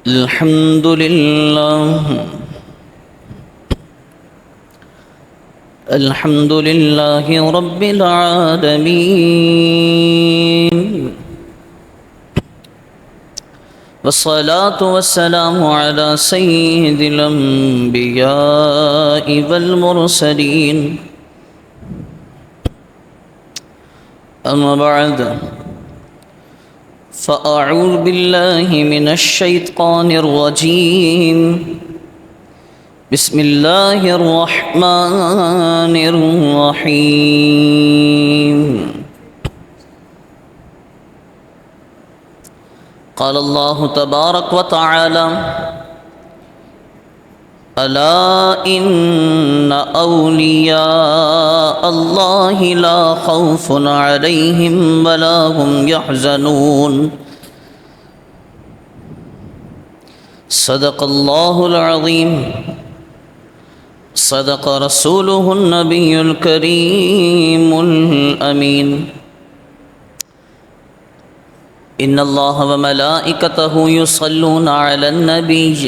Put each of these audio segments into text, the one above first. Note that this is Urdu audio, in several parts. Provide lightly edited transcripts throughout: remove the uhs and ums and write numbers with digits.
الحمد لله الحمد لله رب العالمين، والصلاة والسلام على سيد الأنبياء والمرسلين. أما بعد، فأعوذ بالله من الشيطان الرجيم. بسم الله الرحمن الرحيم. قال الله تبارك وتعالى: ألا إن أولياء الله لا خوف عليهم ولا هم يحزنون. صدق الله العظيم. صدق رسوله النبي الكريم الأمين. إن الله وملائكته يصلون على النبي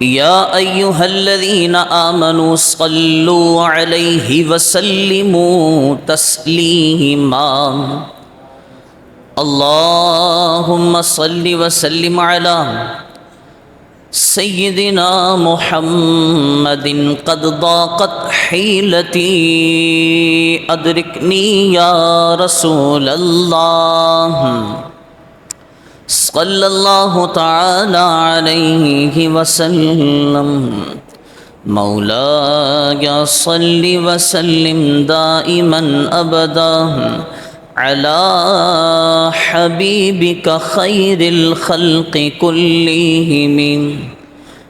يا أيها الذين آمنوا صلوا عليه وسلموا تسليما. اللهم صل وسلم على سيدنا محمد. قد ضاقت حيلتي أدركني يا رسول الله. صلى الله تعالى عليه وسلم. مولاي صل وسلم دائما أبدا على حبيبك خير الخلق كلهم.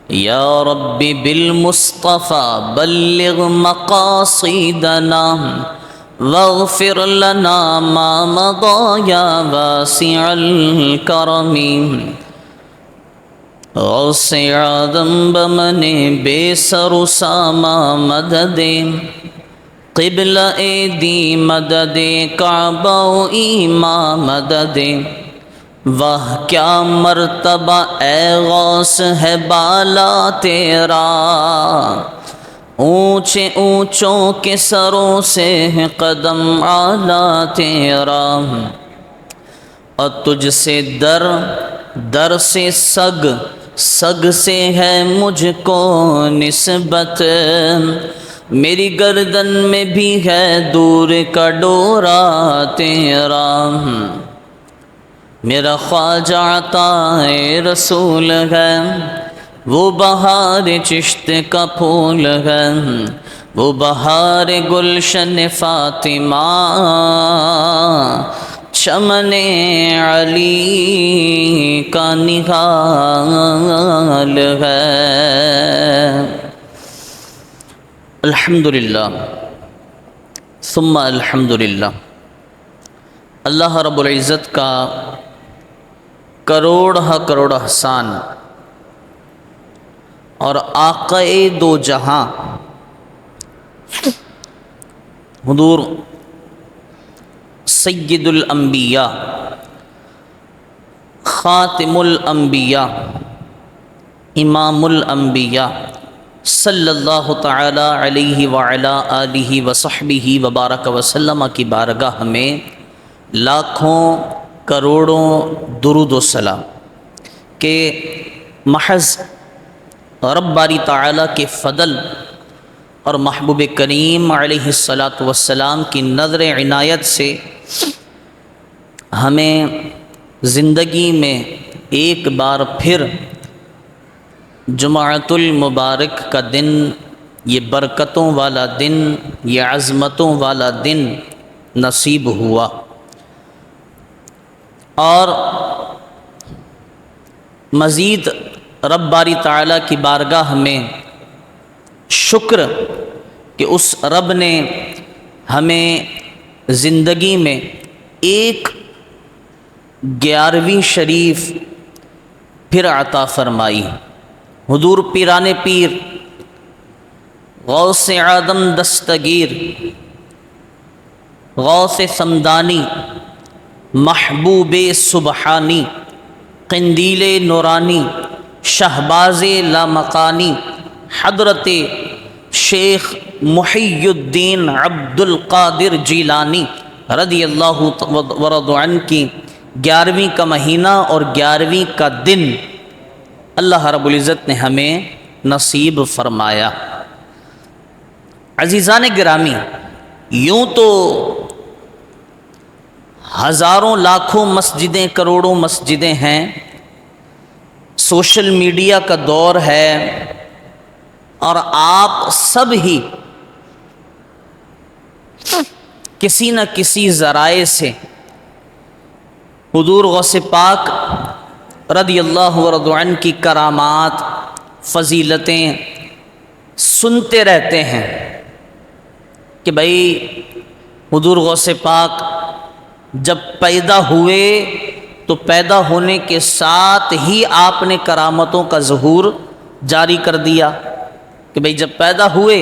يا رب بالمصطفى بلغ مقاصدنا واغفر لنا ما مضى يا واسع الكرم. غوث اعظم بمن بے سر و ساما مدد. قبلہ دی مدد کعبہ و ایماں مدد. واہ کیا مرتبہ اے غوث ہے بالا تیرا. اونچے اونچوں کے سروں سے ہے قدم اعلیٰ تیرا. اور تجھ سے در سے سگ سے ہے مجھ کو نسبت. میری گردن میں بھی ہے دور کا ڈورا تیرا. میرا خواجہ عطائے رسول ہے، وہ بہار چشت کا پھول ہے، وہ بہار گلشن فاطمہ چمن علی کا نہال ہے. الحمدللہ ثم الحمدللہ. اللہ رب العزت کا کروڑ احسان اور آقائے دو جہاں حضور سید الانبیاء خاتم الانبیاء امام الانبیاء صلی اللہ تعالی علیہ وعلا آلہ وصحبہ وبارک وسلم کی بارگاہ میں لاکھوں کروڑوں درود و سلام کہ محض رب باری تعالیٰ کے فضل اور محبوب کریم علیہ السلام کی نظر عنایت سے ہمیں زندگی میں ایک بار پھر جمعۃ المبارک کا دن، یہ برکتوں والا دن، یہ عظمتوں والا دن نصیب ہوا. اور مزید رب باری تعالیٰ کی بارگاہ میں شکر کہ اس رب نے ہمیں زندگی میں ایک 11ویں شریف پھر عطا فرمائی. حضور پیران پیر غوث اعظم دستگیر غوث سمدانی محبوب سبحانی، قندیل نورانی، شہباز لامکانی، حضرت شیخ محی الدین عبد القادر جیلانی رضی اللہ ورضوا عنہ کی 11ویں کا مہینہ اور 11ویں کا دن اللہ رب العزت نے ہمیں نصیب فرمایا۔ عزیزان گرامی، یوں تو ہزاروں لاکھوں مسجدیں، کروڑوں مسجدیں ہیں، سوشل میڈیا کا دور ہے، اور آپ سب ہی کسی نہ کسی ذرائع سے حضور غوث پاک رضی اللہ عنہ کی کرامات، فضیلتیں سنتے رہتے ہیں کہ بھئی حضور غوث پاک جب پیدا ہوئے تو پیدا ہونے کے ساتھ ہی آپ نے کرامتوں کا ظہور جاری کر دیا کہ بھئی جب پیدا ہوئے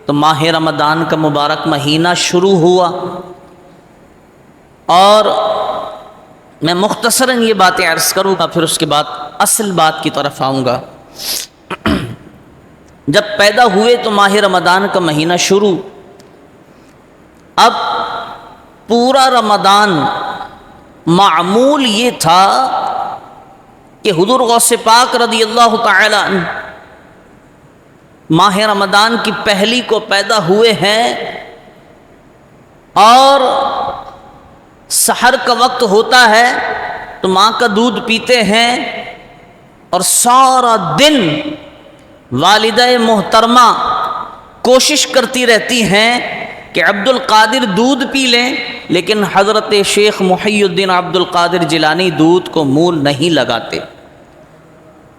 تو ماہ رمضان کا مبارک مہینہ شروع ہوا۔ اور میں مختصراً یہ باتیں عرض کروں گا، پھر اس کے بعد اصل بات کی طرف آؤں گا۔ جب پیدا ہوئے تو ماہ رمضان کا مہینہ شروع، اب پورا رمضان معمول یہ تھا کہ حضور غوث پاک رضی اللہ تعالی عنہ ماہ رمضان کی پہلی کو پیدا ہوئے ہیں، اور سحر کا وقت ہوتا ہے تو ماں کا دودھ پیتے ہیں، اور سارا دن والدہ محترمہ کوشش کرتی رہتی ہیں کہ عبد القادر دودھ پی لیں، لیکن حضرت شیخ محی الدین عبد القادر جیلانی دودھ کو منہ نہیں لگاتے۔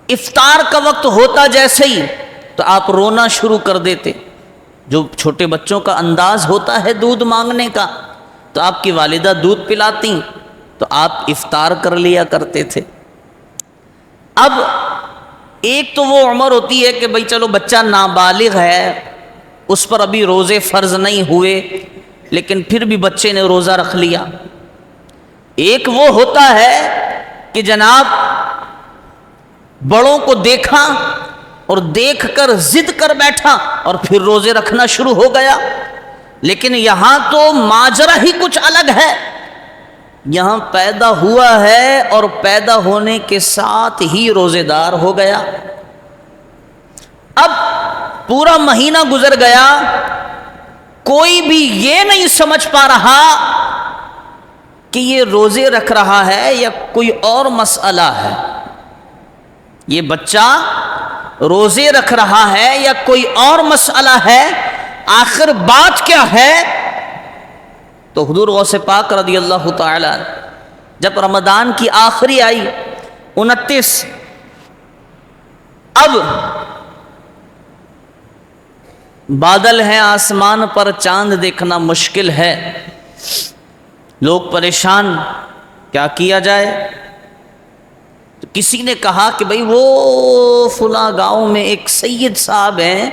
افطار کا وقت ہوتا جیسے ہی تو آپ رونا شروع کر دیتے۔ جو چھوٹے بچوں کا انداز ہوتا ہے دودھ مانگنے کا، تو آپ کی والدہ دودھ پلاتی تو آپ افطار کر لیا کرتے تھے۔ اب ایک تو وہ عمر ہوتی ہے کہ بھئی چلو بچہ نابالغ ہے، اس پر ابھی روزے فرض نہیں ہوئے، لیکن پھر بھی بچے نے روزہ رکھ لیا۔ ایک وہ ہوتا ہے کہ جناب بڑوں کو دیکھا اور دیکھ کر ضد کر بیٹھا اور پھر روزے رکھنا شروع ہو گیا۔ لیکن یہاں تو ماجرا ہی کچھ الگ ہے، یہاں پیدا ہوا ہے اور پیدا ہونے کے ساتھ ہی روزے دار ہو گیا۔ اب پورا مہینہ گزر گیا، کوئی بھی یہ نہیں سمجھ پا رہا کہ یہ روزے رکھ رہا ہے یا کوئی اور مسئلہ ہے، یہ بچہ روزے رکھ رہا ہے یا کوئی اور مسئلہ ہے، آخر بات کیا ہے؟ تو حضور غوث پاک رضی اللہ تعالی جب رمضان کی آخری آئی 29، اب بادل ہیں آسمان پر، چاند دیکھنا مشکل ہے، لوگ پریشان، کیا کیا جائے؟ تو کسی نے کہا کہ بھئی وہ فلاں گاؤں میں ایک سید صاحب ہیں،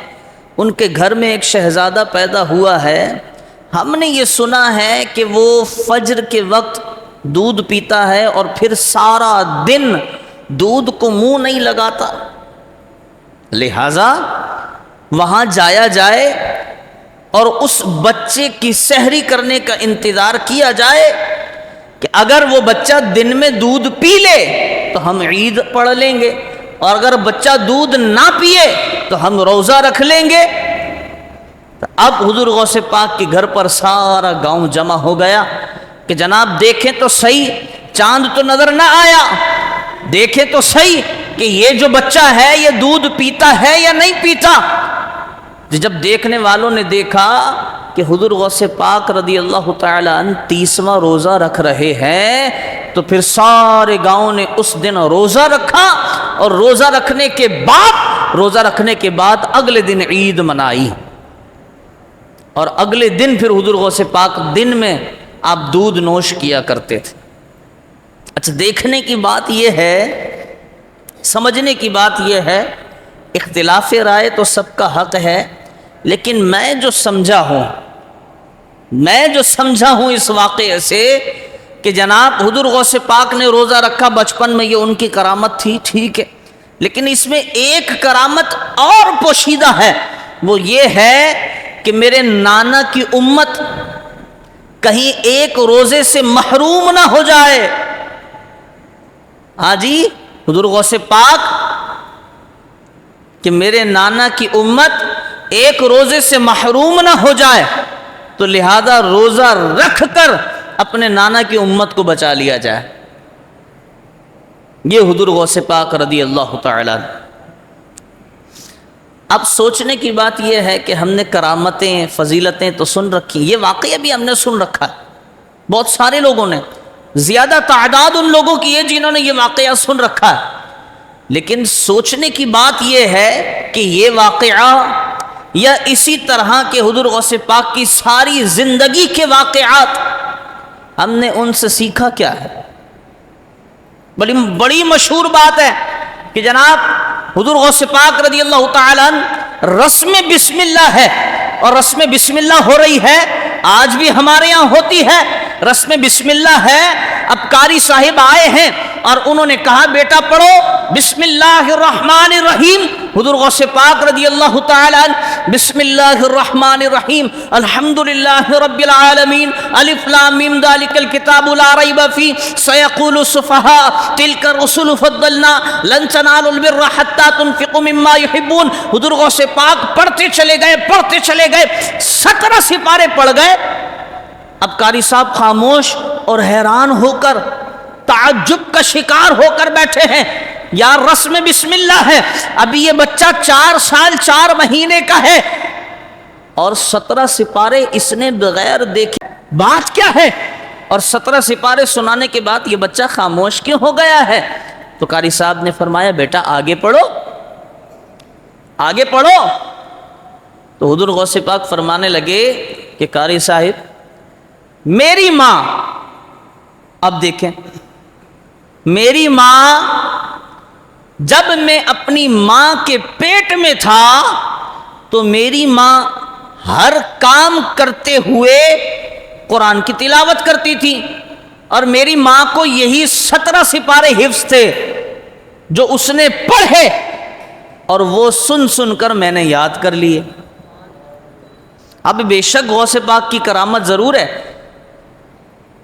ان کے گھر میں ایک شہزادہ پیدا ہوا ہے، ہم نے یہ سنا ہے کہ وہ فجر کے وقت دودھ پیتا ہے اور پھر سارا دن دودھ کو منہ نہیں لگاتا، لہذا وہاں جایا جائے اور اس بچے کی سحری کرنے کا انتظار کیا جائے کہ اگر وہ بچہ دن میں دودھ پی لے تو ہم عید پڑھ لیں گے، اور اگر بچہ دودھ نہ پیے تو ہم روزہ رکھ لیں گے۔ اب حضور غوث پاک کے گھر پر سارا گاؤں جمع ہو گیا کہ جناب دیکھیں تو صحیح، چاند تو نظر نہ آیا، دیکھیں تو صحیح کہ یہ جو بچہ ہے یہ دودھ پیتا ہے یا نہیں پیتا۔ جب دیکھنے والوں نے دیکھا کہ حضور غوث پاک رضی اللہ تعالی عنہ 30واں روزہ رکھ رہے ہیں، تو پھر سارے گاؤں نے اس دن روزہ رکھا، اور روزہ رکھنے کے بعد اگلے دن عید منائی، اور اگلے دن پھر حضور غوث پاک دن میں آپ دودھ نوش کیا کرتے تھے۔ اچھا، دیکھنے کی بات یہ ہے، سمجھنے کی بات یہ ہے، اختلاف رائے تو سب کا حق ہے، لیکن میں جو سمجھا ہوں اس واقعے سے کہ جناب حضور غوث پاک نے روزہ رکھا بچپن میں، یہ ان کی کرامت تھی، ٹھیک ہے، لیکن اس میں ایک کرامت اور پوشیدہ ہے، وہ یہ ہے کہ میرے نانا کی امت کہیں ایک روزے سے محروم نہ ہو جائے۔ ہاں جی، حضور غوث پاک کہ میرے نانا کی امت ایک روزے سے محروم نہ ہو جائے، تو لہذا روزہ رکھ کر اپنے نانا کی امت کو بچا لیا جائے۔ یہ حضور غوث پاک رضی اللہ تعالیٰ۔ اب سوچنے کی بات یہ ہے کہ ہم نے کرامتیں فضیلتیں تو سن رکھی، یہ واقعہ بھی ہم نے سن رکھا ہے، بہت سارے لوگوں نے، زیادہ تعداد ان لوگوں کی ہے جنہوں نے یہ واقعہ سن رکھا ہے، لیکن سوچنے کی بات یہ ہے کہ یہ واقعہ یا اسی طرح کے حضور غوث پاک کی ساری زندگی کے واقعات ہم نے ان سے سیکھا کیا ہے؟ بڑی مشہور بات ہے کہ جناب حضور غوث پاک رضی اللہ تعالیٰ عنہ رسم بسم اللہ ہے، اور رسم بسم اللہ ہو رہی ہے، آج بھی ہمارے یہاں ہوتی ہے، رسم بسم اللہ ہے۔ اب قاری صاحب آئے ہیں اور انہوں نے کہا بیٹا پڑھو بسم اللہ الرحمن الرحیم۔ حضور غوث پاک رضی اللہ تعالیٰ عنہ بسم اللہ الرحمن الرحیم الحمدللہ رب العالمین الف لام میم ذالک الکتاب لا ریب فیہ سیقول السفہاء تلک الرسل فضلنا لن تنالوا البر حتی تنفقوا مما یحبون۔ حضور غوث پاک پڑھتے چلے گئے 17 سپارے پڑھ گئے۔ اب قاری صاحب خاموش اور حیران ہو کر تعجب کا شکار ہو کر بیٹھے ہیں، یار رسم بسم اللہ ہے، ابھی یہ بچہ 4 سال 4 مہینے کا ہے اور 17 سپارے اس نے بغیر دیکھے، بات کیا ہے؟ اور 17 سپارے سنانے کے بعد یہ بچہ خاموش کیوں ہو گیا ہے؟ تو قاری صاحب نے فرمایا بیٹا آگے پڑھو۔ تو حضور غوث پاک فرمانے لگے کہ قاری صاحب میری ماں، اب دیکھیں میری ماں جب میں اپنی ماں کے پیٹ میں تھا تو میری ماں ہر کام کرتے ہوئے قرآن کی تلاوت کرتی تھی، اور میری ماں کو یہی 17 سپارے حفظ تھے جو اس نے پڑھے اور وہ سن کر میں نے یاد کر لیے۔ اب بے شک غوث پاک کی کرامت ضرور ہے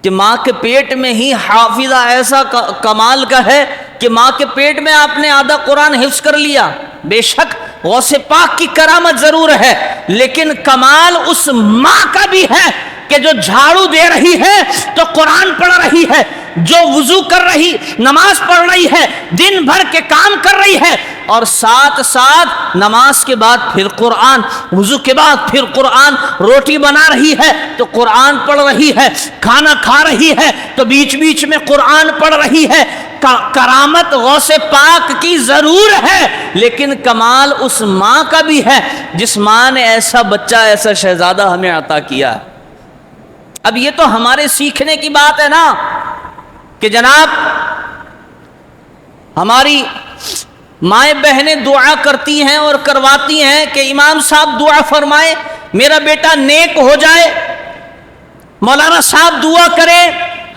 کہ ماں کے پیٹ میں ہی حافظہ ایسا کمال کا ہے کہ ماں کے پیٹ میں آپ نے آدھا قرآن حفظ کر لیا، بے شک غوث پاک کی کرامت ضرور ہے، لیکن کمال اس ماں کا بھی ہے کہ جو جھاڑو دے رہی ہے تو قرآن پڑھ رہی ہے، جو وضو کر رہی نماز پڑھ رہی ہے، دن بھر کے کام کر رہی ہے، اور ساتھ ساتھ نماز کے بعد پھر قرآن، وضو کے بعد پھر قرآن، روٹی بنا رہی ہے تو قرآن پڑھ رہی ہے، کھانا کھا رہی ہے تو بیچ بیچ میں قرآن پڑھ رہی ہے۔ کرامت غوث پاک کی ضرور ہے، لیکن کمال اس ماں کا بھی ہے جس ماں نے ایسا بچہ، ایسا شہزادہ ہمیں عطا کیا۔ اب یہ تو ہمارے سیکھنے کی بات ہے نا کہ جناب ہماری مائیں بہنیں دعا کرتی ہیں اور کرواتی ہیں کہ امام صاحب دعا فرمائے میرا بیٹا نیک ہو جائے، مولانا صاحب دعا کرے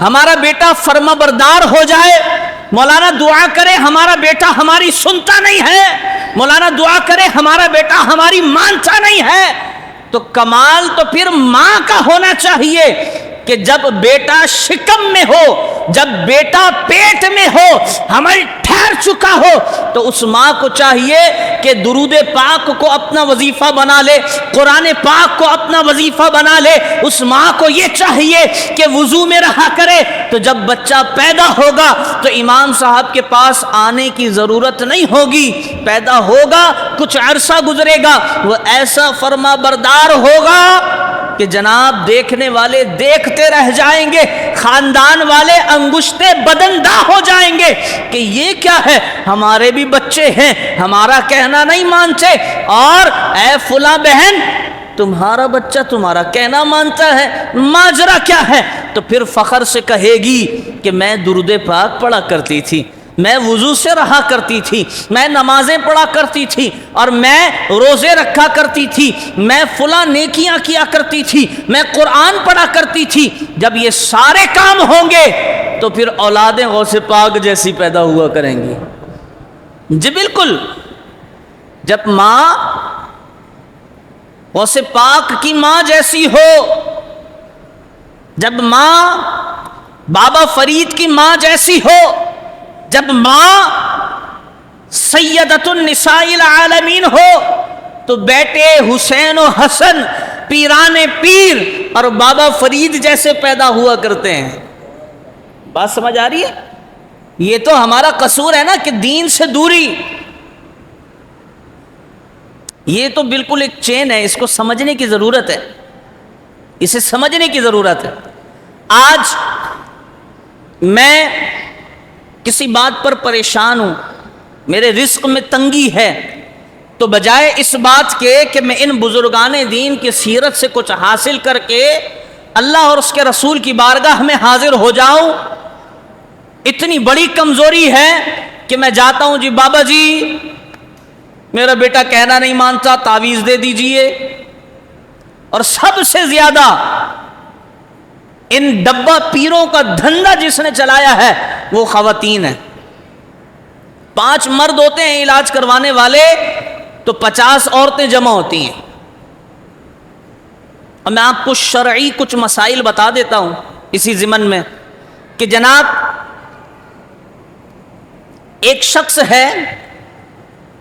ہمارا بیٹا فرما بردار ہو جائے، مولانا دعا کرے ہمارا بیٹا ہماری سنتا نہیں ہے، مولانا دعا کرے ہمارا بیٹا ہماری مانتا نہیں ہے۔ تو کمال تو پھر ماں کا ہونا چاہیے کہ جب بیٹا شکم میں ہو، جب بیٹا پیٹ میں ہو، حمل ٹھہر چکا ہو، تو اس ماں کو چاہیے کہ درود پاک کو اپنا وظیفہ بنا لے، قرآن پاک کو اپنا وظیفہ بنا لے۔ اس ماں کو یہ چاہیے کہ وضو میں رہا کرے، تو جب بچہ پیدا ہوگا تو امام صاحب کے پاس آنے کی ضرورت نہیں ہوگی، پیدا ہوگا کچھ عرصہ گزرے گا، وہ ایسا فرما بردار ہوگا کہ جناب دیکھنے والے دیکھتے رہ جائیں گے، خاندان والے انگشتے بدندہ ہو جائیں گے کہ یہ کیا ہے، ہمارے بھی بچے ہیں، ہمارا کہنا نہیں مانتے، اور اے فلاں بہن تمہارا بچہ تمہارا کہنا مانتا ہے، ماجرا کیا ہے؟ تو پھر فخر سے کہے گی کہ میں درود پاک پڑھا کرتی تھی، میں وضو سے رہا کرتی تھی، میں نمازیں پڑھا کرتی تھی، اور میں روزے رکھا کرتی تھی، میں فلاں نیکیاں کیا کرتی تھی، میں قرآن پڑھا کرتی تھی، جب یہ سارے کام ہوں گے تو پھر اولادیں غوث پاک جیسی پیدا ہوا کریں گی۔ جی بالکل، جب ماں غوث پاک کی ماں جیسی ہو، جب ماں بابا فرید کی ماں جیسی ہو، جب ماں سیدۃ النساء العالمین ہو، تو بیٹے حسین و حسن پیران پیر اور بابا فرید جیسے پیدا ہوا کرتے ہیں۔ بات سمجھ آ رہی ہے؟ یہ تو ہمارا قصور ہے نا کہ دین سے دوری، یہ تو بالکل ایک چین ہے، اس کو سمجھنے کی ضرورت ہے، اسے سمجھنے کی ضرورت ہے۔ آج میں کسی بات پر پریشان ہوں، میرے رزق میں تنگی ہے، تو بجائے اس بات کے کہ میں ان بزرگان دین کی سیرت سے کچھ حاصل کر کے اللہ اور اس کے رسول کی بارگاہ میں حاضر ہو جاؤں، اتنی بڑی کمزوری ہے کہ میں جاتا ہوں، جی بابا جی میرا بیٹا کہنا نہیں مانتا، تعویذ دے دیجئے۔ اور سب سے زیادہ ان ڈبہ پیروں کا دھندا جس نے چلایا ہے وہ خواتین ہیں۔ 5 مرد ہوتے ہیں علاج کروانے والے تو 50 عورتیں جمع ہوتی ہیں۔ اور میں آپ کو شرعی کچھ مسائل بتا دیتا ہوں اسی ضمن میں کہ جناب ایک شخص ہے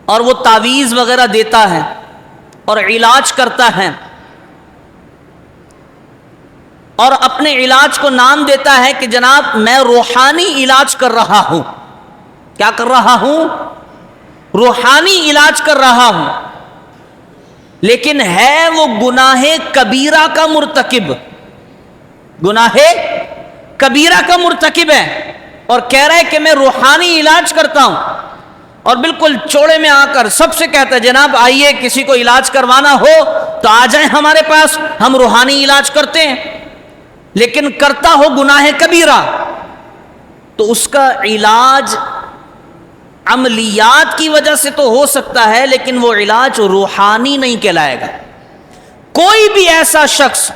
اور وہ تعویذ وغیرہ دیتا ہے اور علاج کرتا ہے، اور اپنے علاج کو نام دیتا ہے کہ جناب میں روحانی علاج کر رہا ہوں۔ کیا کر رہا ہوں؟ روحانی علاج کر رہا ہوں، لیکن ہے وہ گناہ کبیرہ کا مرتکب، گناہ کبیرہ کا مرتکب ہے، اور کہہ رہا ہے کہ میں روحانی علاج کرتا ہوں، اور بالکل چوڑے میں آ کر سب سے کہتا ہے جناب آئیے کسی کو علاج کروانا ہو تو آ جائیں ہمارے پاس، ہم روحانی علاج کرتے ہیں، لیکن کرتا ہو گناہ کبیرہ تو اس کا علاج عملیات کی وجہ سے تو ہو سکتا ہے، لیکن وہ علاج روحانی نہیں کہلائے گا۔ کوئی بھی ایسا شخص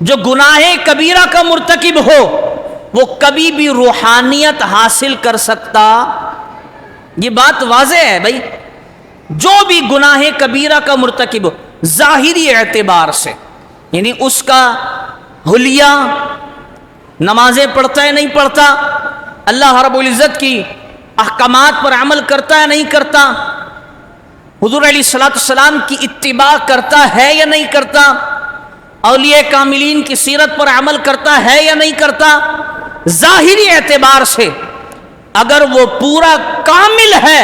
جو گناہ کبیرہ کا مرتکب ہو وہ کبھی بھی روحانیت حاصل کر سکتا، یہ بات واضح ہے بھائی۔ جو بھی گناہ کبیرہ کا مرتکب ہو ظاہری اعتبار سے، یعنی اس کا حلیہ، نمازیں پڑھتا ہے نہیں پڑھتا، اللہ رب العزت کی احکامات پر عمل کرتا ہے نہیں کرتا، حضور علیہ الصلوۃ والسلام کی اتباع کرتا ہے یا نہیں کرتا، اولیاء کاملین کی سیرت پر عمل کرتا ہے یا نہیں کرتا، ظاہری اعتبار سے اگر وہ پورا کامل ہے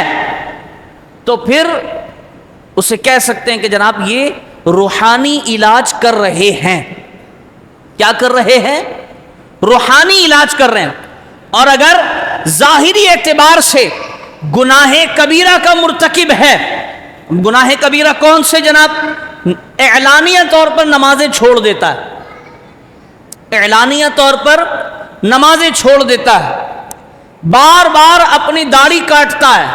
تو پھر اسے کہہ سکتے ہیں کہ جناب یہ روحانی علاج کر رہے ہیں۔ کیا کر رہے ہیں؟ روحانی علاج کر رہے ہیں۔ اور اگر ظاہری اعتبار سے گناہ کبیرہ کا مرتکب ہے، گناہ کبیرہ کون سے جناب؟ اعلانیہ طور پر نمازیں چھوڑ دیتا ہے، اعلانیہ طور پر نمازیں چھوڑ دیتا ہے، بار بار اپنی داڑھی کاٹتا ہے،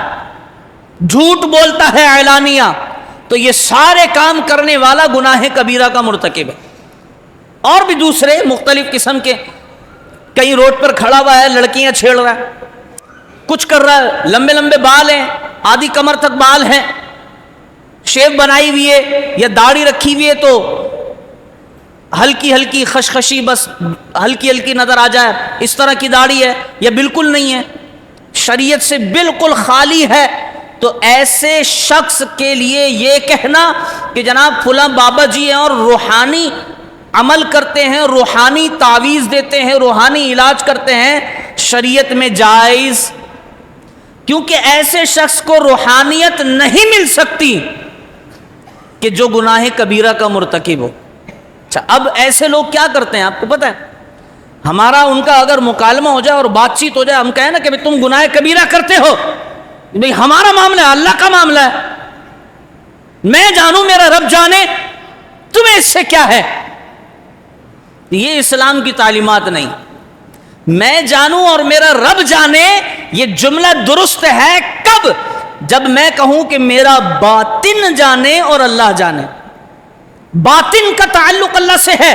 جھوٹ بولتا ہے اعلانیہ، تو یہ سارے کام کرنے والا گناہ کبیرہ کا مرتکب ہے۔ اور بھی دوسرے مختلف قسم کے، کہیں روڈ پر کھڑا ہوا ہے لڑکیاں چھیڑ رہا ہے، کچھ کر رہا ہے، لمبے لمبے بال ہیں، آدھی کمر تک بال ہیں، شیو بنائی ہوئی ہے یا داڑھی رکھی ہوئی ہے تو ہلکی ہلکی خشخشی بس ہلکی ہلکی نظر آ جائے، اس طرح کی داڑھی ہے یا بالکل نہیں ہے، شریعت سے بالکل خالی ہے، تو ایسے شخص کے لیے یہ کہنا کہ جناب فلاں بابا جی ہیں اور روحانی عمل کرتے ہیں، روحانی تعویذ دیتے ہیں، روحانی علاج کرتے ہیں، شریعت میں جائز، کیونکہ ایسے شخص کو روحانیت نہیں مل سکتی کہ جو گناہ کبیرہ کا مرتکب ہو۔ اچھا، اب ایسے لوگ کیا کرتے ہیں آپ کو پتہ ہے؟ ہمارا ان کا اگر مکالمہ ہو جائے اور بات چیت ہو جائے، ہم کہیں نا کہ تم گناہ کبیرہ کرتے ہو، بھئی ہمارا معاملہ ہے، اللہ کا معاملہ ہے، میں جانوں میرا رب جانے، تمہیں اس سے کیا ہے؟ یہ اسلام کی تعلیمات نہیں۔ میں جانوں اور میرا رب جانے، یہ جملہ درست ہے کب؟ جب میں کہوں کہ میرا باطن جانے اور اللہ جانے. باطن کا تعلق اللہ سے ہے،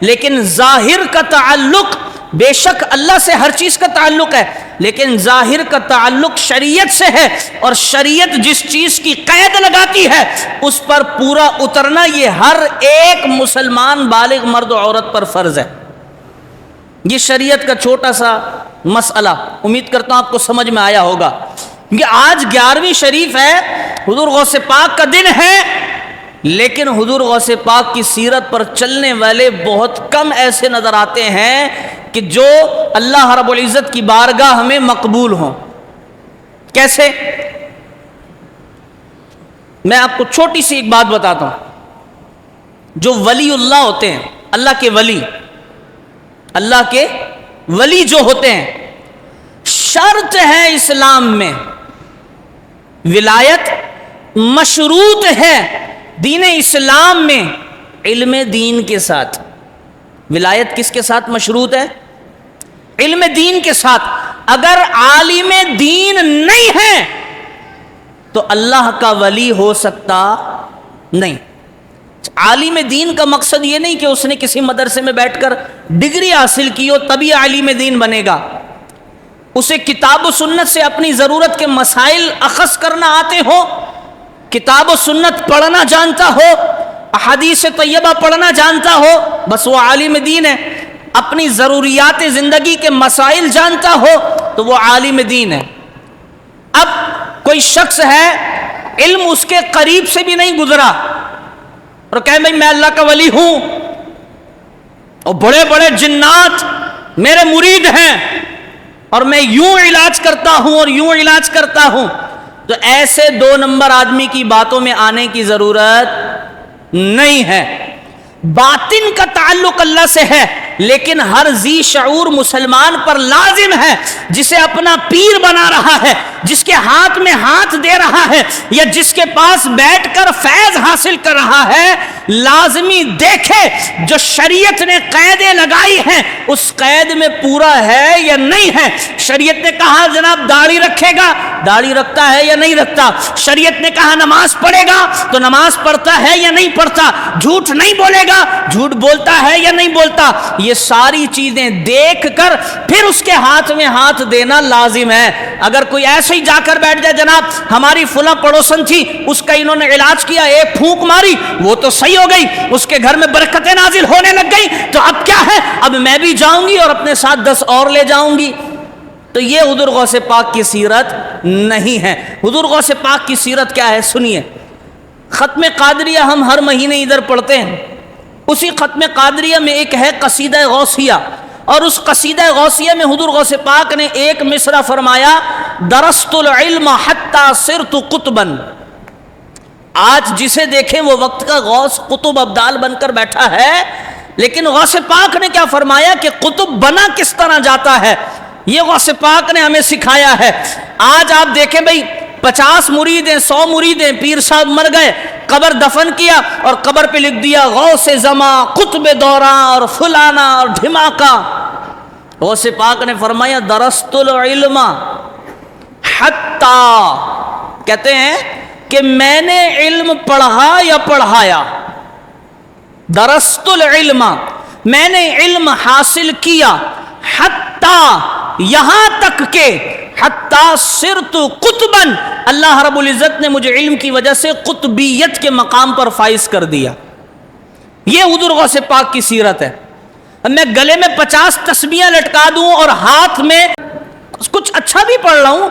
لیکن ظاہر کا تعلق، بے شک اللہ سے ہر چیز کا تعلق ہے، لیکن ظاہر کا تعلق شریعت سے ہے، اور شریعت جس چیز کی قید لگاتی ہے اس پر پورا اترنا یہ ہر ایک مسلمان بالغ مرد و عورت پر فرض ہے. یہ شریعت کا چھوٹا سا مسئلہ، امید کرتا ہوں آپ کو سمجھ میں آیا ہوگا. کیونکہ آج 11ویں شریف ہے، حضور غوث پاک کا دن ہے، لیکن حضور غوث پاک کی سیرت پر چلنے والے بہت کم ایسے نظر آتے ہیں کہ جو اللہ رب العزت کی بارگاہ میں مقبول ہوں. کیسے؟ میں آپ کو چھوٹی سی ایک بات بتاتا ہوں. جو ولی اللہ ہوتے ہیں، اللہ کے ولی، اللہ کے ولی جو ہوتے ہیں، شرط ہے اسلام میں، ولایت مشروط ہے دین اسلام میں علم دین کے ساتھ. ولایت کس کے ساتھ مشروط ہے؟ علم دین کے ساتھ. اگر عالم دین نہیں ہے تو اللہ کا ولی ہو سکتا نہیں. عالم دین کا مقصد یہ نہیں کہ اس نے کسی مدرسے میں بیٹھ کر ڈگری حاصل کی ہو تبھی عالم دین بنے گا. اسے کتاب و سنت سے اپنی ضرورت کے مسائل اخذ کرنا آتے ہو، کتاب و سنت پڑھنا جانتا ہو، احادیث طیبہ پڑھنا جانتا ہو، بس وہ عالم دین ہے. اپنی ضروریات زندگی کے مسائل جانتا ہو تو وہ عالم دین ہے. اب کوئی شخص ہے علم اس کے قریب سے بھی نہیں گزرا اور کہے بھائی میں اللہ کا ولی ہوں اور بڑے بڑے جنات میرے مرید ہیں اور میں یوں علاج کرتا ہوں اور یوں علاج کرتا ہوں، تو ایسے 2 نمبر آدمی کی باتوں میں آنے کی ضرورت نہیں ہے. باطن کا تعلق اللہ سے ہے، لیکن ہر ذی شعور مسلمان پر لازم ہے جسے اپنا پیر بنا رہا ہے، جس کے ہاتھ میں ہاتھ دے رہا ہے یا جس کے پاس بیٹھ کر فیض حاصل کر رہا ہے، لازمی دیکھے جو شریعت نے قیدیں لگائی ہیں اس قید میں پورا ہے یا نہیں ہے. شریعت نے کہا جناب داڑھی رکھے گا، داڑھی رکھتا ہے یا نہیں رکھتا. شریعت نے کہا نماز پڑھے گا تو نماز پڑھتا ہے یا نہیں پڑھتا. جھوٹ نہیں بولے گا، جھوٹ بولتا ہے یا نہیں بولتا. یہ ساری چیزیں دیکھ کر پھر اس کے ہاتھ میں ہاتھ دینا لازم ہے. اگر کوئی ایسے ہی جا کر بیٹھ جائے جناب ہماری فلاں پڑوسن تھی اس کا انہوں نے علاج کیا، ایک پھونک ماری وہ تو صحیح ہو گئی، اس کے گھر میں برکتیں نازل ہونے لگ گئی، تو اب کیا ہے، اب میں بھی جاؤں گی اور اپنے ساتھ 10 اور لے جاؤں گی. تو یہ حضور غوث پاک کی سیرت نہیں ہے. حضور غوث پاک کی سیرت کیا ہے سنیے. ختم قادریہ ہم ہر مہینے ادھر پڑھتے ہیں. اسی ختم قادریہ میں ایک ہے قصیدہ غوثیہ، اور اس قصیدہ غوثیہ میں حضور غوث پاک نے ایک مصرع فرمایا، درست العلم حتی صرت قطبا. آج جسے دیکھیں وہ وقت کا غوث قطب ابدال بن کر بیٹھا ہے، لیکن غوث پاک نے کیا فرمایا کہ قطب بنا کس طرح جاتا ہے، یہ غوث پاک نے ہمیں سکھایا ہے. آج آپ دیکھیں بھئی 50 مرید ہیں، 100 مرید ہیں، پیر صاحب مر گئے، قبر دفن کیا اور قبر پہ لکھ دیا غوث زماں، قطب دوراں اور فلانا اور ڈھماکا. غوث پاک نے فرمایا درست العلم حتی، کہتے ہیں کہ میں نے علم پڑھا یا پڑھایا. درست العلم، میں نے علم حاصل کیا، حتی یہاں تک کہ حتی صرت قطبا، اللہ رب العزت نے مجھے علم کی وجہ سے قطبیت کے مقام پر فائز کر دیا. یہ حضور غوث پاک کی سیرت ہے. اب میں گلے میں 50 تسبیحاں لٹکا دوں اور ہاتھ میں کچھ اچھا بھی پڑھ رہا ہوں،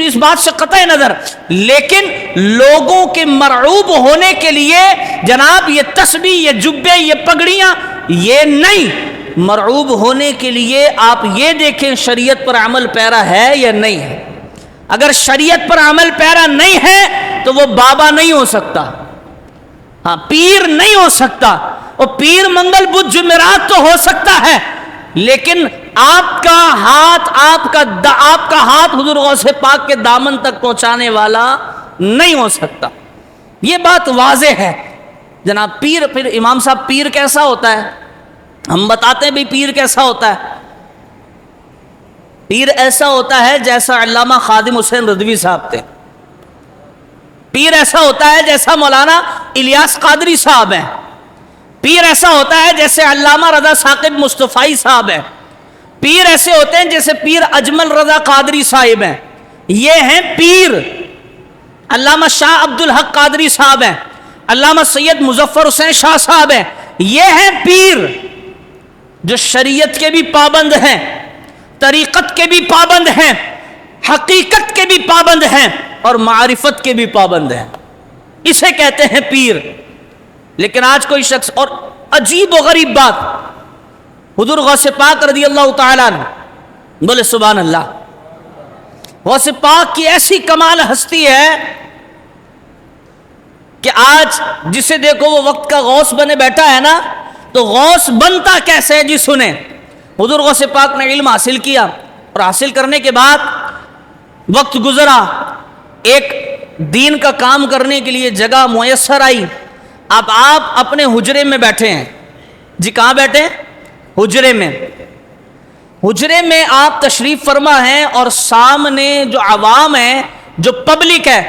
اس بات سے قطع نظر، لیکن لوگوں کے مرعوب ہونے کے لیے جناب یہ تسبیح، یہ جبے، یہ پگڑیاں، یہ نہیں. مرعوب ہونے کے لیے آپ یہ دیکھیں شریعت پر عمل پیرا ہے یا نہیں ہے. اگر شریعت پر عمل پیرا نہیں ہے تو وہ بابا نہیں ہو سکتا، ہاں پیر نہیں ہو سکتا. اور پیر منگل بدھ جمعرات تو ہو سکتا ہے، لیکن آپ کا ہاتھ حضور غوث پاک کے دامن تک پہنچانے والا نہیں ہو سکتا. یہ بات واضح ہے جناب. پیر، پھر امام صاحب پیر کیسا ہوتا ہے؟ ہم بتاتے ہیں بھی پیر کیسا ہوتا ہے. پیر ایسا ہوتا ہے جیسا علامہ خادم حسین رضوی صاحب تھے، پیر ایسا ہوتا ہے جیسا مولانا الیاس قادری صاحب ہیں، پیر ایسا ہوتا ہے جیسے علامہ رضا ثاقب مصطفی صاحب ہیں، پیر ایسے ہوتے ہیں جیسے پیر اجمل رضا قادری صاحب ہیں. یہ ہیں پیر. علامہ شاہ عبد الحق قادری صاحب ہیں، علامہ سید مظفر حسین شاہ صاحب ہیں. یہ ہیں پیر جو شریعت کے بھی پابند ہیں، طریقت کے بھی پابند ہیں، حقیقت کے بھی پابند ہیں اور معرفت کے بھی پابند ہیں. اسے کہتے ہیں پیر. لیکن آج کوئی شخص، اور عجیب و غریب بات، حضور غوث پاک رضی اللہ تعالیٰ عنہ، بولے سبحان اللہ. غوث پاک کی ایسی کمال ہستی ہے کہ آج جسے دیکھو وہ وقت کا غوث بنے بیٹھا ہے نا، تو غوث بنتا کیسے ہے جی سنیں. حضور غوث پاک نے علم حاصل کیا اور حاصل کرنے کے بعد وقت گزرا، ایک دین کا کام کرنے کے لیے جگہ میسر آئی. اب آپ اپنے حجرے میں بیٹھے ہیں. جی کہاں بیٹھے ہیں؟ حجرے میں. حجرے میں آپ تشریف فرما ہیں اور سامنے جو عوام ہے، جو پبلک ہے،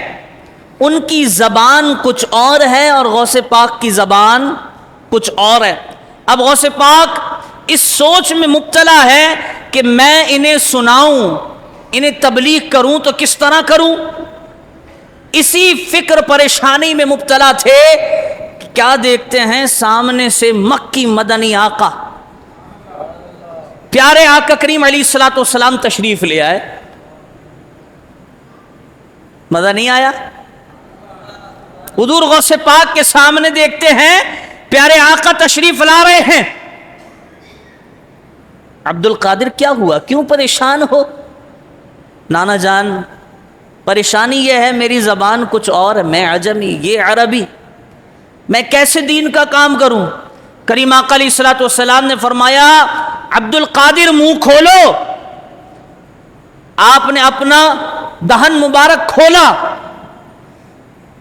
ان کی زبان کچھ اور ہے اور غوث پاک کی زبان کچھ اور ہے. اب غوث پاک اس سوچ میں مبتلا ہے کہ میں انہیں سناؤں، انہیں تبلیغ کروں تو کس طرح کروں. اسی فکر پریشانی میں مبتلا تھے. کیا دیکھتے ہیں سامنے سے مکی مدنی آقا، پیارے آقا کریم علیہ الصلوۃ والسلام تشریف لے آئے. مزہ نہیں آیا؟ حضور غوث پاک کے سامنے دیکھتے ہیں پیارے آقا تشریف لا رہے ہیں. عبد القادر کیا ہوا، کیوں پریشان ہو؟ نانا جان پریشانی یہ ہے میری زبان کچھ اور ہے، میں عجمی، یہ عربی، میں کیسے دین کا کام کروں؟ کریم آقا علیہ الصلوۃ والسلام نے فرمایا عبد القادر منہ کھولو. آپ نے اپنا دہن مبارک کھولا.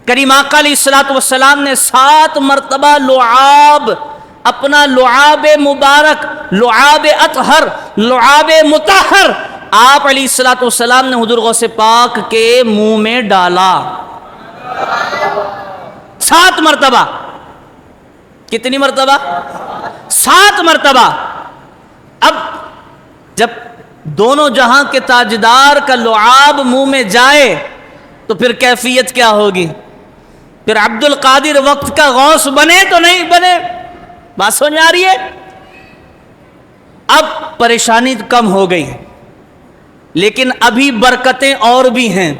کریم آقا علیہ الصلوۃ والسلام نے 7 مرتبہ لعاب، اپنا لعاب مبارک، لعاب اطہر، لعاب مطہر، آپ علیہ الصلوۃ والسلام نے حضور غوث پاک کے منہ میں ڈالا. 7 مرتبہ. کتنی مرتبہ؟ 7 مرتبہ. اب جب دونوں جہاں کے تاجدار کا لعاب منہ میں جائے تو پھر کیفیت کیا ہوگی؟ پھر عبد القادر وقت کا غوث بنے تو نہیں بنے؟ بات سمجھ آ رہی ہے؟ اب پریشانی کم ہو گئی لیکن ابھی برکتیں اور بھی ہیں.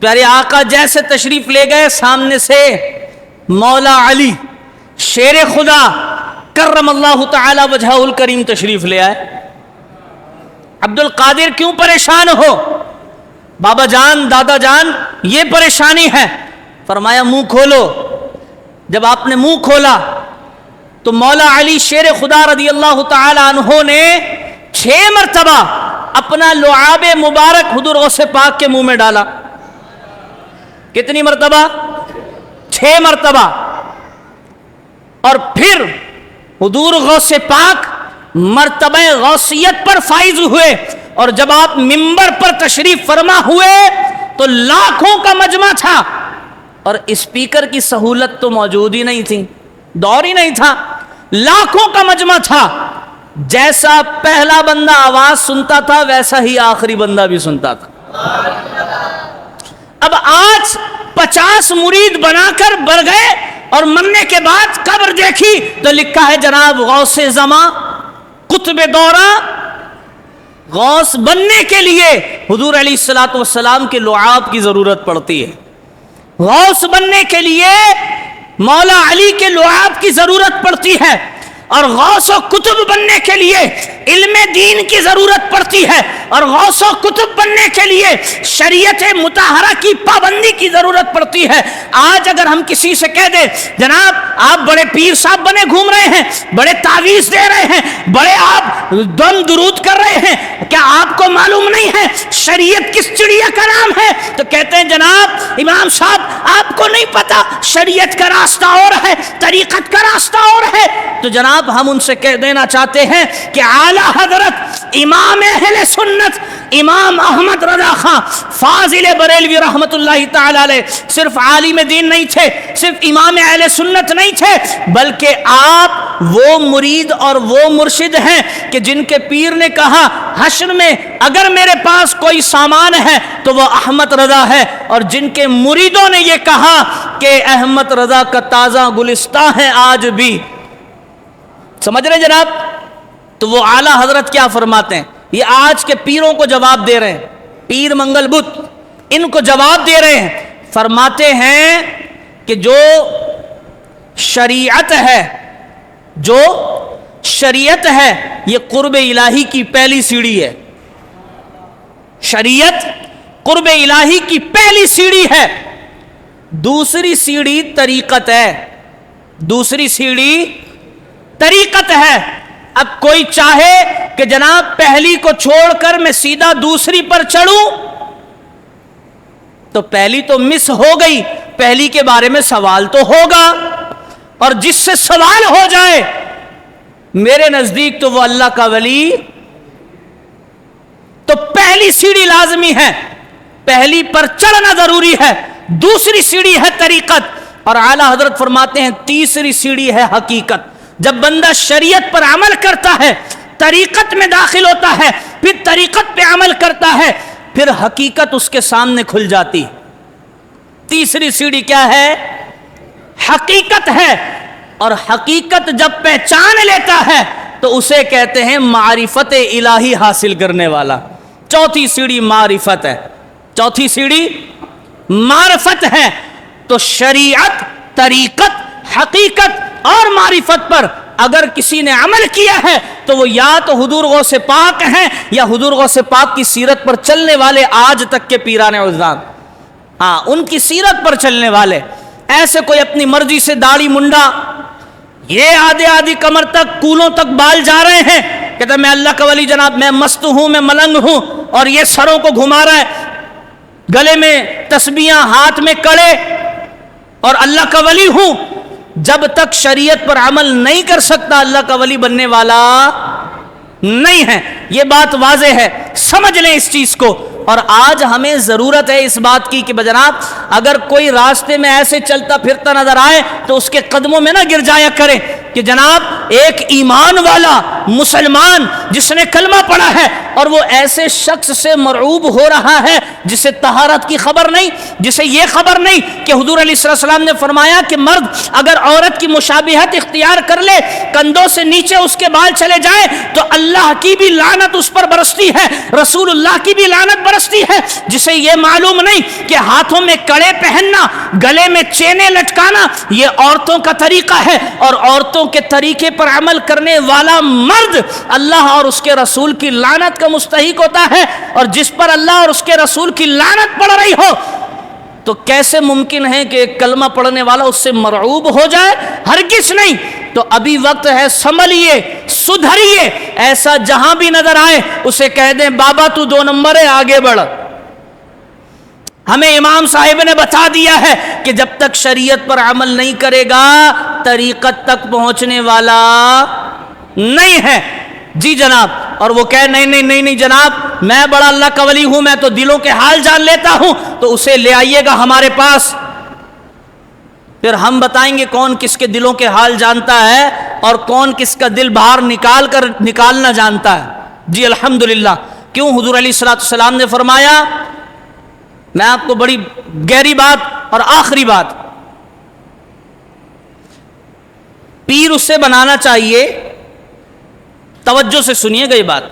پیارے آقا جیسے تشریف لے گئے، سامنے سے مولا علی شیر خدا کرم اللہ تعالی وجہہ الکریم تشریف لے آئے. عبد القادر کیوں پریشان ہو؟ بابا جان، دادا جان، یہ پریشانی ہے. فرمایا منہ کھولو. جب آپ نے منہ کھولا تو مولا علی شیر خدا رضی اللہ تعالی عنہ نے 6 مرتبہ اپنا لعاب مبارک حضور غوث پاک کے منہ میں ڈالا. کتنی مرتبہ؟ 6 مرتبہ. اور پھر حضور غوث پاک مرتبہ غوثیت پر فائز ہوئے اور جب آپ منبر پر تشریف فرما ہوئے تو لاکھوں کا مجمع تھا اور اسپیکر کی سہولت تو موجود ہی نہیں تھی، دور ہی نہیں تھا. لاکھوں کا مجمع تھا. جیسا پہلا بندہ آواز سنتا تھا ویسا ہی آخری بندہ بھی سنتا تھا. اب آج 50 مرید بنا کر بڑھ گئے اور مرنے کے بعد قبر دیکھی تو لکھا ہے جناب غوث زماں قطب دورہ. غوث بننے کے لیے حضور علیہ الصلوۃ والسلام کے لعاب کی ضرورت پڑتی ہے. غوث بننے کے لیے مولا علی کے لعاب کی ضرورت پڑتی ہے اور غوث و کتب بننے کے لیے علم دین کی ضرورت پڑتی ہے اور غوث و کتب بننے کے لیے شریعت مطہرہ کی پابندی کی ضرورت پڑتی ہے. آج اگر ہم کسی سے کہہ دیں جناب آپ بڑے پیر صاحب بنے گھوم رہے ہیں، بڑے تعویذ دے رہے ہیں، بڑے آپ دم درود کر رہے ہیں، کیا آپ کو معلوم نہیں ہے شریعت کس چڑیا کا نام ہے؟ تو کہتے ہیں جناب امام صاحب آپ کو نہیں پتا، شریعت کا راستہ اور ہے، طریقت کا راستہ اور ہے. تو جناب ہم ان سے کہہ دینا چاہتے ہیں کہ اعلیٰ حضرت امام اہل سنت امام احمد رضا خان فاضل بریلوی رحمت اللہ تعالی علیہ صرف عالم دین نہیں تھے، صرف امام اہل سنت نہیں تھے، بلکہ آپ وہ مرید اور وہ مرشد ہیں کہ جن کے پیر نے کہا حشر میں اگر میرے پاس کوئی سامان ہے تو وہ احمد رضا ہے، اور جن کے مریدوں نے یہ کہا کہ احمد رضا کا تازہ گلستہ ہے آج بھی. سمجھ رہے جناب؟ تو وہ اعلیٰ حضرت کیا فرماتے ہیں؟ یہ آج کے پیروں کو جواب دے رہے ہیں، پیر منگل بت ان کو جواب دے رہے ہیں. فرماتے ہیں کہ جو شریعت ہے یہ قرب الہی کی پہلی سیڑھی ہے. شریعت قرب الہی کی پہلی سیڑھی ہے. دوسری سیڑھی طریقت ہے، دوسری سیڑھی طریقت ہے. اب کوئی چاہے کہ جناب پہلی کو چھوڑ کر میں سیدھا دوسری پر چڑھوں تو پہلی تو مس ہو گئی، پہلی کے بارے میں سوال تو ہوگا، اور جس سے سوال ہو جائے میرے نزدیک تو وہ اللہ کا ولی. تو پہلی سیڑھی لازمی ہے، پہلی پر چڑھنا ضروری ہے. دوسری سیڑھی ہے طریقت، اور اعلیٰ حضرت فرماتے ہیں تیسری سیڑھی ہے حقیقت. جب بندہ شریعت پر عمل کرتا ہے، طریقت میں داخل ہوتا ہے، پھر طریقت پہ عمل کرتا ہے، پھر حقیقت اس کے سامنے کھل جاتی. تیسری سیڑھی کیا ہے؟ حقیقت ہے. اور حقیقت جب پہچان لیتا ہے تو اسے کہتے ہیں معرفت الہی حاصل کرنے والا. چوتھی سیڑھی معرفت ہے، چوتھی سیڑھی معرفت ہے. تو شریعت، طریقت، حقیقت اور معرفت پر اگر کسی نے عمل کیا ہے تو وہ یا تو حضور غوث پاک ہیں یا حضور غوث پاک کی سیرت پر چلنے والے آج تک کے پیران عظام. ہاں، ان کی سیرت پر چلنے والے. ایسے کوئی اپنی مرضی سے داڑھی منڈا، یہ آدھی کمر تک، کولوں تک بال جا رہے ہیں، کہتا میں اللہ کا ولی جناب، میں مست ہوں، میں ملنگ ہوں، اور یہ سروں کو گھما رہا ہے، گلے میں تسبیحاں، ہاتھ میں کڑے، اور اللہ کا ولی ہوں. جب تک شریعت پر عمل نہیں کر سکتا اللہ کا ولی بننے والا نہیں ہے. یہ بات واضح ہے، سمجھ لیں اس چیز کو. اور آج ہمیں ضرورت ہے اس بات کی کہ جناب اگر کوئی راستے میں ایسے چلتا پھرتا نظر آئے تو اس کے قدموں میں نہ گر جایا کریں کہ جناب ایک ایمان والا مسلمان جس نے کلمہ پڑھا ہے اور وہ ایسے شخص سے مرعوب ہو رہا ہے جسے طہارت کی خبر نہیں، جسے یہ خبر نہیں کہ حضور علیہ السلام نے فرمایا کہ مرد اگر عورت کی مشابہت اختیار کر لے، کندھوں سے نیچے اس کے بال چلے جائیں تو اللہ کی بھی لعنت اس پر برستی ہے، رسول اللہ کی بھی لعنت برستی ہے. جسے یہ معلوم نہیں کہ ہاتھوں میں کڑے پہننا، گلے میں چینیں لٹکانا یہ عورتوں کا طریقہ ہے، اور عورتوں کے طریقے پر عمل کرنے والا مرد اللہ اور اس کے رسول کی لعنت کا مستحق ہوتا ہے. اور جس پر اللہ اور اس کے رسول کی لعنت پڑ رہی ہو تو کیسے ممکن ہے کہ ایک کلمہ پڑھنے والا اس سے مرعوب ہو جائے؟ ہرگز نہیں. تو ابھی وقت ہے، سنبھلیے، سدھریے. ایسا جہاں بھی نظر آئے اسے کہہ دیں بابا تو 2 نمبر ہے، آگے بڑھ. ہمیں امام صاحب نے بتا دیا ہے کہ جب تک شریعت پر عمل نہیں کرے گا طریقت تک پہنچنے والا نہیں ہے. جی جناب. اور وہ کہے نہیں جناب میں بڑا اللہ کا ولی ہوں، میں تو دلوں کے حال جان لیتا ہوں، تو اسے لے آئیے گا ہمارے پاس، پھر ہم بتائیں گے کون کس کے دلوں کے حال جانتا ہے اور کون کس کا دل باہر نکالنا جانتا ہے. جی الحمدللہ. کیوں؟ حضور علیہ السلام نے فرمایا، میں آپ کو بڑی گہری بات اور آخری بات، پیر اسے بنانا چاہیے، توجہ سے سنیے گا یہ بات،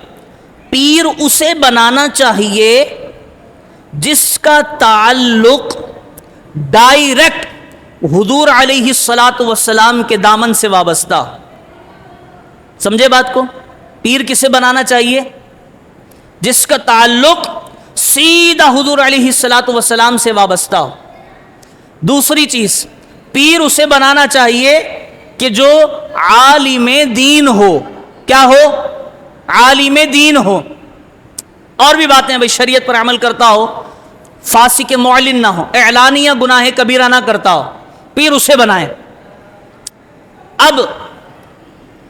پیر اسے بنانا چاہیے جس کا تعلق ڈائریکٹ حضور علیہ السلام کے دامن سے وابستہ. سمجھے بات کو؟ پیر کسے بنانا چاہیے؟ جس کا تعلق سیدھا حضور علیہ السلام سے وابستہ ہو. دوسری چیز، پیر اسے بنانا چاہیے کہ جو عالم دین ہو. کیا ہو؟ عالم دین ہو. اور بھی باتیں بھائی، شریعت پر عمل کرتا ہو، فاسق معلن نہ ہو، اعلانیہ گناہ کبیرہ نہ کرتا ہو، پیر اسے بنائیں. اب